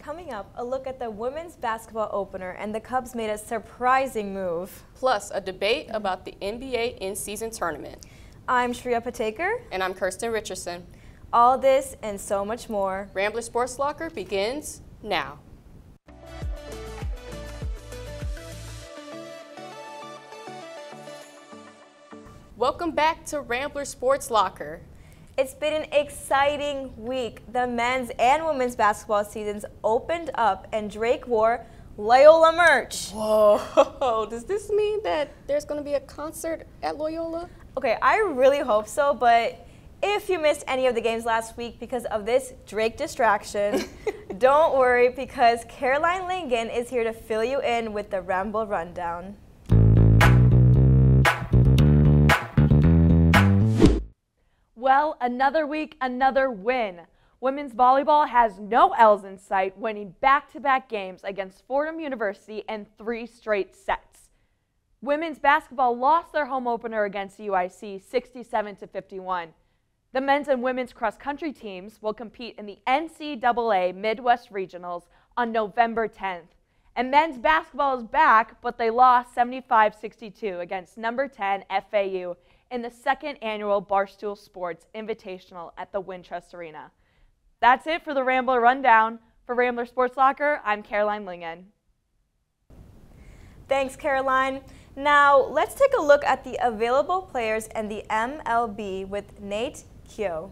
Coming up, a look at the women's basketball opener, and the Cubs made a surprising move. Plus, a debate about the NBA in-season tournament. I'm Shreeya Pattekar. And I'm Kirstan Richardson. All this and so much more. Rambler Sports Locker begins now. Welcome back to Rambler Sports Locker. It's been an exciting week. The men's and women's basketball seasons opened up and Drake wore Loyola merch. Whoa, does this mean that there's going to be a concert at Loyola? Okay, I really hope so, but if you missed any of the games last week because of this Drake distraction, don't worry because Caroline Lyngen is here to fill you in with the Ramble Rundown. Well, another week, another win. Women's volleyball has no L's in sight, winning back-to-back games against Fordham University in 3 straight sets. Women's basketball lost their home opener against UIC 67-51. The men's and women's cross-country teams will compete in the NCAA Midwest Regionals on November 10th. And men's basketball is back, but they lost 75-62 against number 10 FAU in the 2nd annual Barstool Sports Invitational at the Winchester Arena. That's it for the Rambler Rundown. For Rambler Sports Locker, I'm Caroline Lyngen. Thanks, Caroline. Now, let's take a look at the available players and the MLB with Nate Keough.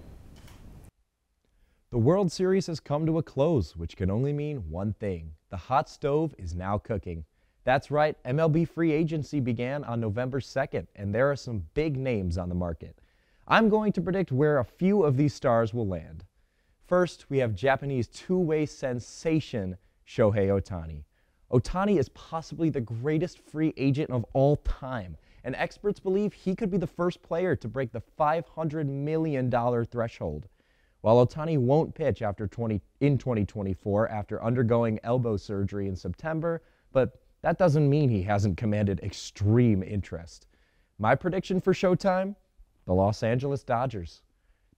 The World Series has come to a close, which can only mean one thing. The hot stove is now cooking. That's right, MLB free agency began on November 2nd, and there are some big names on the market. I'm going to predict where a few of these stars will land. First, we have Japanese two-way sensation Shohei Ohtani. Ohtani is possibly the greatest free agent of all time, and experts believe he could be the first player to break the $500 million threshold. While Ohtani won't pitch in 2024 after undergoing elbow surgery in September, but that doesn't mean he hasn't commanded extreme interest. My prediction for Showtime? The Los Angeles Dodgers.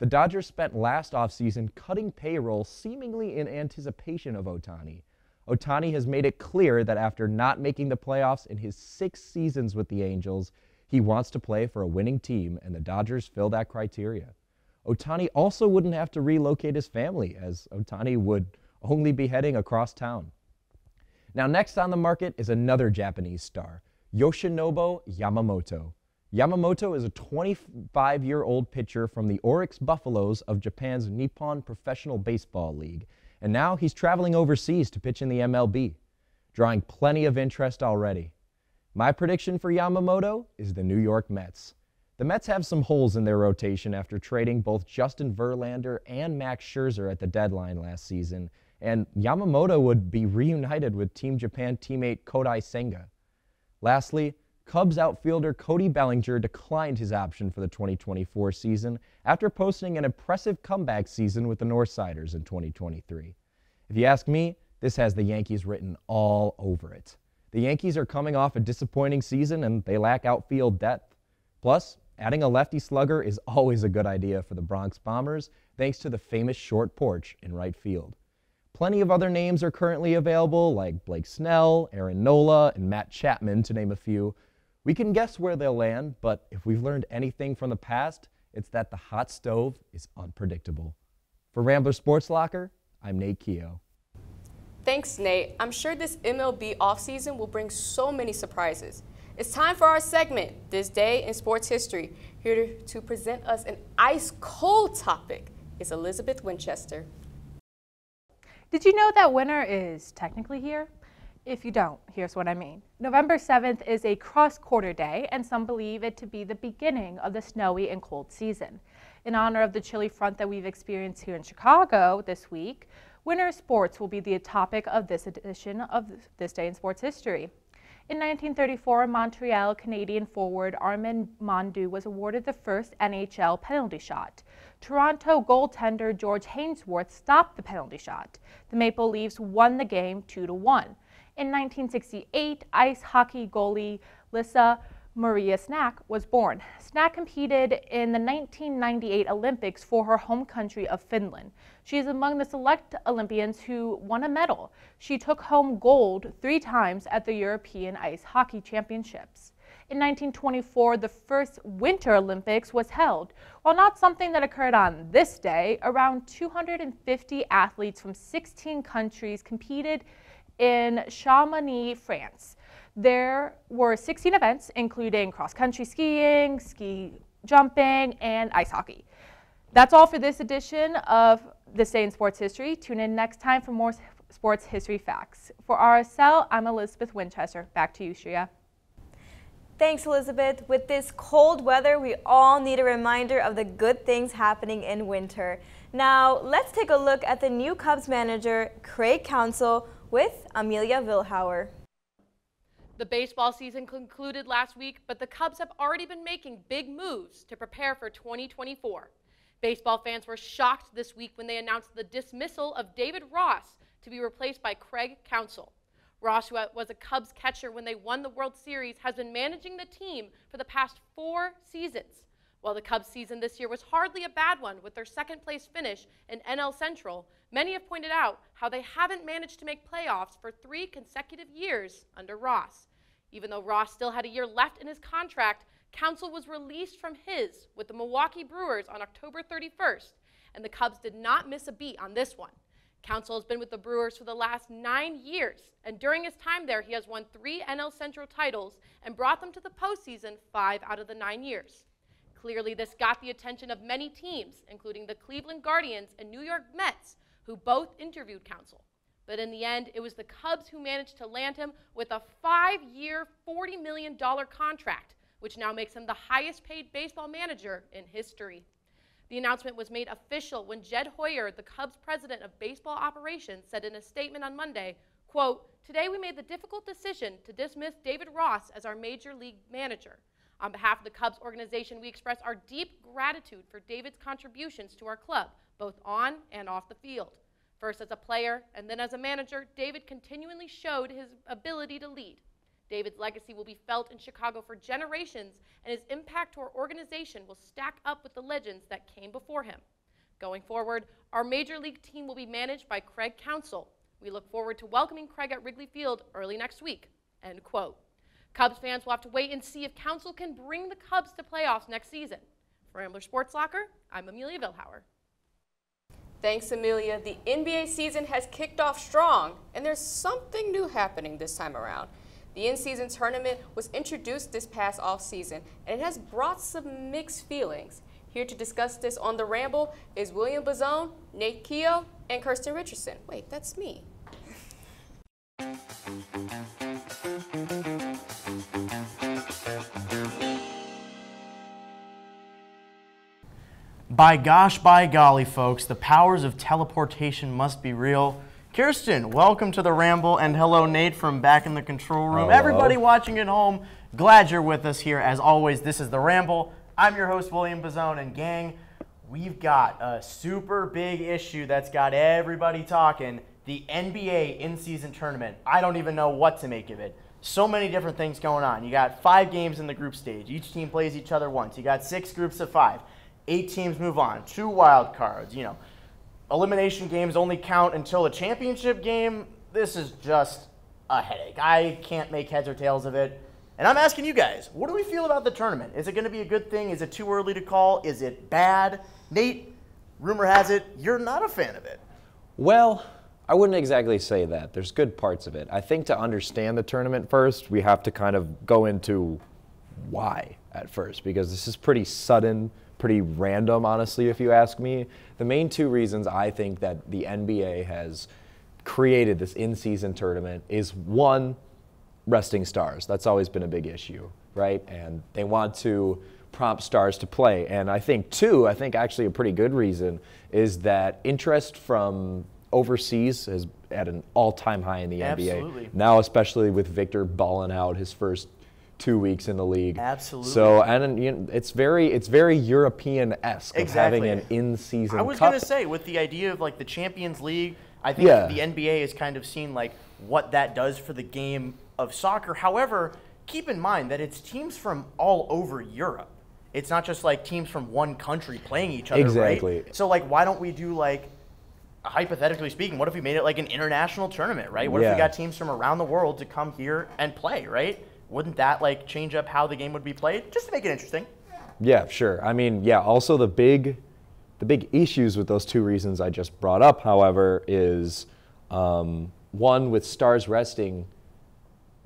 The Dodgers spent last offseason cutting payroll seemingly in anticipation of Ohtani. Ohtani has made it clear that after not making the playoffs in his 6 seasons with the Angels, he wants to play for a winning team, and the Dodgers fill that criteria. Ohtani also wouldn't have to relocate his family, as Ohtani would only be heading across town. Now, next on the market is another Japanese star, Yoshinobu Yamamoto. Yamamoto is a 25-year-old pitcher from the Oryx Buffaloes of Japan's Nippon Professional Baseball League, and now he's traveling overseas to pitch in the MLB, drawing plenty of interest already. My prediction for Yamamoto is the New York Mets. The Mets have some holes in their rotation after trading both Justin Verlander and Max Scherzer at the deadline last season, and Yamamoto would be reunited with Team Japan teammate Kodai Senga. Lastly, Cubs outfielder Cody Bellinger declined his option for the 2024 season after posting an impressive comeback season with the Northsiders in 2023. If you ask me, this has the Yankees written all over it. The Yankees are coming off a disappointing season and they lack outfield depth. Plus, adding a lefty slugger is always a good idea for the Bronx Bombers, thanks to the famous short porch in right field. Plenty of other names are currently available, like Blake Snell, Aaron Nola, and Matt Chapman, to name a few. We can guess where they'll land, but if we've learned anything from the past, it's that the hot stove is unpredictable. For Rambler Sports Locker, I'm Nate Keough. Thanks, Nate. I'm sure this MLB offseason will bring so many surprises. It's time for our segment, This Day in Sports History. Here to present us an ice-cold topic is Elizabeth Winchester. Did you know that winter is technically here? If you don't, here's what I mean. November 7th is a cross-quarter day, and some believe it to be the beginning of the snowy and cold season. In honor of the chilly front that we've experienced here in Chicago this week, winter sports will be the topic of this edition of This Day in Sports History. In 1934, Montreal Canadian forward Armand Mondu was awarded the first NHL penalty shot. Toronto goaltender George Hainsworth stopped the penalty shot. The Maple Leafs won the game 2-1. In 1968, ice hockey goalie Lisa Maria Snack was born. Snack competed in the 1998 Olympics for her home country of Finland. She is among the select Olympians who won a medal. She took home gold 3 times at the European Ice Hockey Championships. In 1924, the first Winter Olympics was held. While not something that occurred on this day, around 250 athletes from 16 countries competed in Chamonix, France. There were 16 events, including cross-country skiing, ski jumping, and ice hockey. That's all for this edition of This Day in Sports History. Tune in next time for more sports history facts. For RSL, I'm Elizabeth Winchester. Back to you, Shreeya. Thanks, Elizabeth. With this cold weather, we all need a reminder of the good things happening in winter. Now, let's take a look at the new Cubs manager, Craig Counsell, with Amelia Villhauer. The baseball season concluded last week, but the Cubs have already been making big moves to prepare for 2024. Baseball fans were shocked this week when they announced the dismissal of David Ross to be replaced by Craig Counsell. Ross, who was a Cubs catcher when they won the World Series, has been managing the team for the past 4 seasons. While the Cubs season this year was hardly a bad one with their second-place finish in NL Central, many have pointed out how they haven't managed to make playoffs for 3 consecutive years under Ross. Even though Ross still had a year left in his contract, Counsell was released from his with the Milwaukee Brewers on October 31st, and the Cubs did not miss a beat on this one. Counsell has been with the Brewers for the last 9 years, and during his time there, he has won 3 NL Central titles and brought them to the postseason 5 out of the 9 years. Clearly, this got the attention of many teams, including the Cleveland Guardians and New York Mets, who both interviewed Counsell. But in the end, it was the Cubs who managed to land him with a 5-year, $40 million contract, which now makes him the highest-paid baseball manager in history. The announcement was made official when Jed Hoyer, the Cubs president of baseball operations, said in a statement on Monday, quote, "Today we made the difficult decision to dismiss David Ross as our major league manager. On behalf of the Cubs organization, we express our deep gratitude for David's contributions to our club, both on and off the field. First as a player and then as a manager, David continually showed his ability to lead. David's legacy will be felt in Chicago for generations, and his impact to our organization will stack up with the legends that came before him. Going forward, our major league team will be managed by Craig Counsell. We look forward to welcoming Craig at Wrigley Field early next week." End quote. Cubs fans will have to wait and see if Counsell can bring the Cubs to playoffs next season. For Rambler Sports Locker, I'm Amelia Villhauer. Thanks, Amelia. The NBA season has kicked off strong, and there's something new happening this time around. The in-season tournament was introduced this past off-season, and it has brought some mixed feelings. Here to discuss this on The Ramble is William Bazzone, Nate Keough, and Kirstan Richardson. Wait, that's me. By gosh, by golly, folks, the powers of teleportation must be real. Kirstan, welcome to The Ramble, and hello, Nate, from back in the control room. Hello. Everybody watching at home, glad you're with us here. As always, this is The Ramble. I'm your host, William Bazzone, and gang, we've got a super big issue that's got everybody talking, the NBA in-season tournament. I don't even know what to make of it. So many different things going on. You got 5 games in the group stage. Each team plays each other once. You got 6 groups of 5. 8 teams move on. 2 wild cards, Elimination games only count until a championship game. This is just a headache. I can't make heads or tails of it. And I'm asking you guys, what do we feel about the tournament? Is it going to be a good thing? Is it too early to call? Is it bad? Nate, rumor has it, you're not a fan of it. Well, I wouldn't exactly say that. There's good parts of it. I think to understand the tournament first, we have to kind of go into why at first, because this is pretty sudden, pretty random, honestly, if you ask me. The main 2 reasons I think that the NBA has created this in-season tournament is 1, resting stars. That's always been a big issue, right? And they want to prompt stars to play. And I think 2, actually a pretty good reason is that interest from overseas is at an all-time high in the NBA. Absolutely. Now, especially with Victor balling out his first 2 weeks in the league. Absolutely. So, and it's very European-esque of having an in-season cup. I was going to say, with the idea of like the Champions League, I think the NBA has kind of seen like what that does for the game of soccer. However, keep in mind that it's teams from all over Europe. It's not just like teams from one country playing each other, exactly. Right? So like, why don't we do like, hypothetically speaking, what if we made it like an international tournament, right? What if we got teams from around the world to come here and play, right? Wouldn't that like change up how the game would be played, just to make it interesting? Yeah, sure. I mean, yeah. Also, the big issues with those two reasons I just brought up, however, is one, with Stars resting.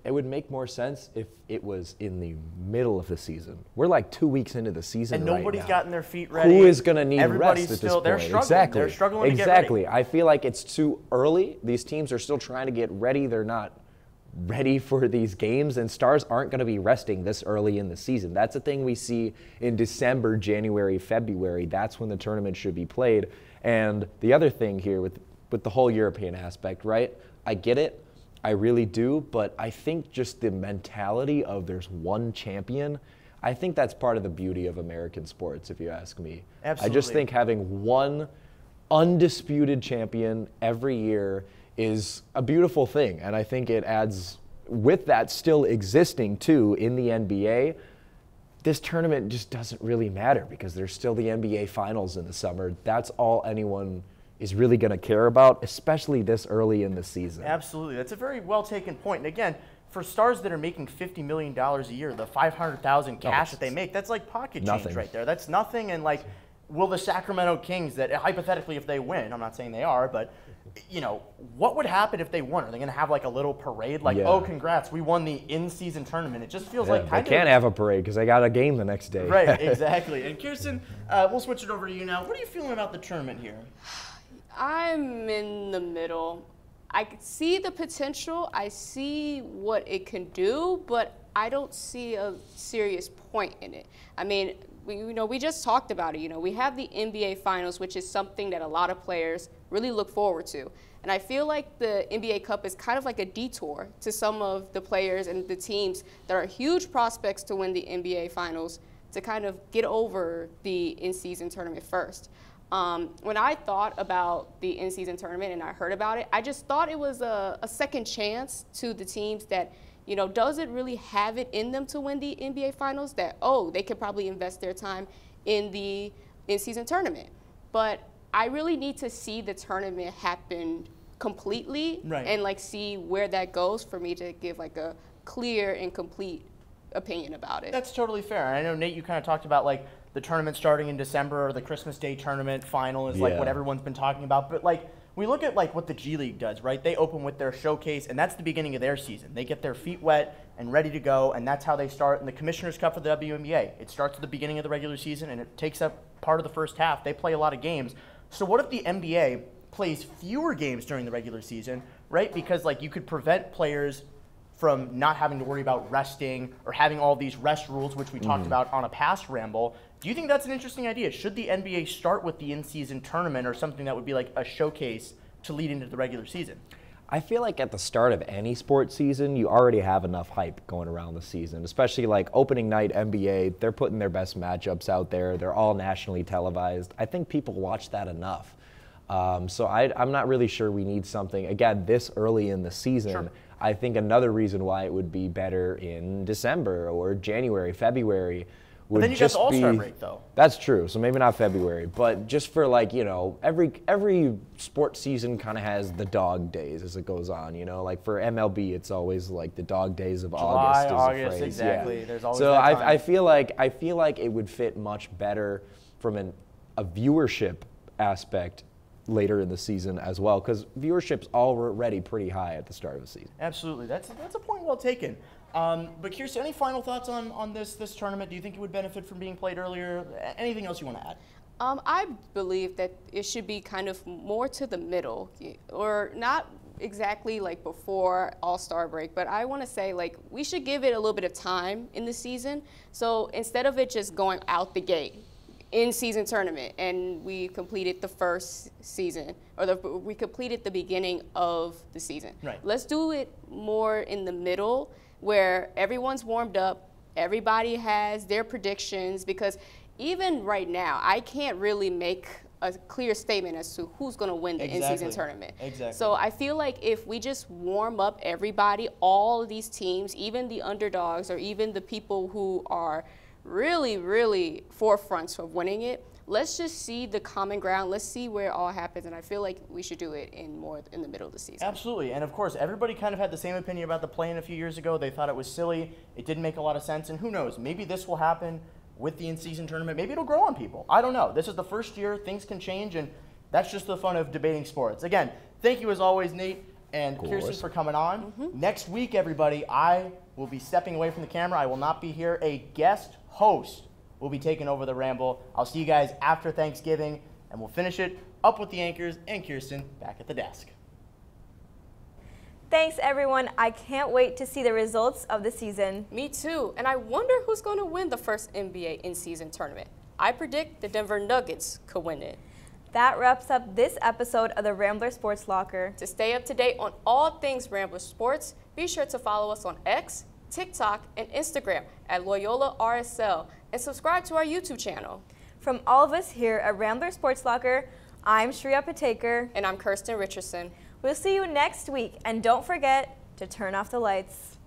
It would make more sense if it was in the middle of the season. We're like 2 weeks into the season and right now. And nobody's gotten their feet ready. Who is going to need Everybody's rest at still, this point? They're struggling. Exactly. They're struggling to get Exactly. ready. I feel like it's too early. These teams are still trying to get ready. They're not ready for these games, and Stars aren't going to be resting this early in the season. That's a thing we see in December, January, February. That's when the tournament should be played. And the other thing here with the whole European aspect, right? I get it. I really do, but I think just the mentality of there's one champion, I think that's part of the beauty of American sports, if you ask me. Absolutely. I just think having one undisputed champion every year is a beautiful thing, and I think it adds, with that still existing too in the NBA, this tournament just doesn't really matter because there's still the NBA Finals in the summer. That's all anyone is really going to care about, especially this early in the season. Absolutely. That's a very well taken point. And again, for Stars that are making $50 million a year, the $500,000 cash that they make, that's like pocket change right there. That's nothing. And like, will the Sacramento Kings, that hypothetically if they win, I'm not saying they are, but you know, what would happen if they won? Are they going to have like a little parade? Like, oh, congrats, we won the in-season tournament. It just feels like kind of. They can't have a parade because they got a game the next day. Right, exactly. And Kirstan, we'll switch it over to you now. What are you feeling about the tournament here? I'm in the middle. I see the potential. I see what it can do, but I don't see a serious point in it. I mean, we just talked about it. We have the NBA Finals, which is something that a lot of players really look forward to. And I feel like the NBA Cup is kind of like a detour to some of the players and the teams that are huge prospects to win the NBA Finals to kind of get over the in-season tournament first. When I thought about the in-season tournament and I heard about it, I just thought it was a second chance to the teams that, does it really have it in them to win the NBA Finals, that, they could probably invest their time in the in-season tournament. But I really need to see the tournament happen completely and like see where that goes for me to give like a clear and complete opinion about it. That's totally fair. I know, Nate, you kind of talked about like the tournament starting in December, or the Christmas Day tournament final is like what everyone's been talking about. But like, we look at like what the G League does, right? They open with their showcase, and that's the beginning of their season. They get their feet wet and ready to go, and that's how they start. And the Commissioner's Cup for the WNBA, it starts at the beginning of the regular season, and it takes up part of the first half. They play a lot of games. So what if the NBA plays fewer games during the regular season, right? Because like you could prevent players from not having to worry about resting or having all these rest rules, which we talked about on a past ramble. Do you think that's an interesting idea? Should the NBA start with the in-season tournament or something that would be like a showcase to lead into the regular season? I feel like at the start of any sports season, you already have enough hype going around the season, especially like opening night NBA. They're putting their best matchups out there. They're all nationally televised. I think people watch that enough. So I'm not really sure we need something, again, this early in the season. Sure. I think another reason why it would be better in December or January, February would then you just got the All-Star be, break, though. That's true. So maybe not February, but just for like, every sports season kind of has the dog days as it goes on, Like for MLB, it's always like the dog days of July, August. exactly. Yeah. There's always so that time. I feel like it would fit much better from a viewership aspect later in the season as well, because viewership's already pretty high at the start of the season. Absolutely. That's a point well taken. But Kirstan, any final thoughts on this tournament? Do you think it would benefit from being played earlier? Anything else you want to add? I believe that it should be kind of more to the middle, or not exactly like before All-Star break, but I want to say like we should give it a little bit of time in the season. So instead of it just going out the gate, in-season tournament, and we completed the first season, or we completed the beginning of the season. Right. Let's do it more in the middle, where everyone's warmed up, everybody has their predictions, because even right now, I can't really make a clear statement as to who's going to win the in-season tournament. Exactly. So I feel like if we just warm up everybody, all of these teams, even the underdogs or even the people who are really, really forefronts of winning it, let's just see the common ground. Let's see where it all happens, and I feel like we should do it in the middle of the season. Absolutely, and of course, everybody kind of had the same opinion about the play-in a few years ago. They thought it was silly. It didn't make a lot of sense, and who knows? Maybe this will happen with the in-season tournament. Maybe it'll grow on people. I don't know. This is the first year. Things can change, and that's just the fun of debating sports. Again, thank you as always, Nate and Kirstan, for coming on. Next week, everybody, I will be stepping away from the camera. I will not be here. A guest host will be taking over the Ramble. I'll see you guys after Thanksgiving, and we'll finish it up with the anchors and Kirstan back at the desk. Thanks, everyone. I can't wait to see the results of the season. Me too, and I wonder who's going to win the first NBA in-season tournament. I predict the Denver Nuggets could win it. That wraps up this episode of the Rambler Sports Locker. To stay up to date on all things Rambler Sports, be sure to follow us on X, TikTok, and Instagram at Loyola RSL, and subscribe to our YouTube channel. From all of us here at Rambler Sports Locker, I'm Shreeya Pattekar. And I'm Kirstan Richardson. We'll see you next week, and don't forget to turn off the lights.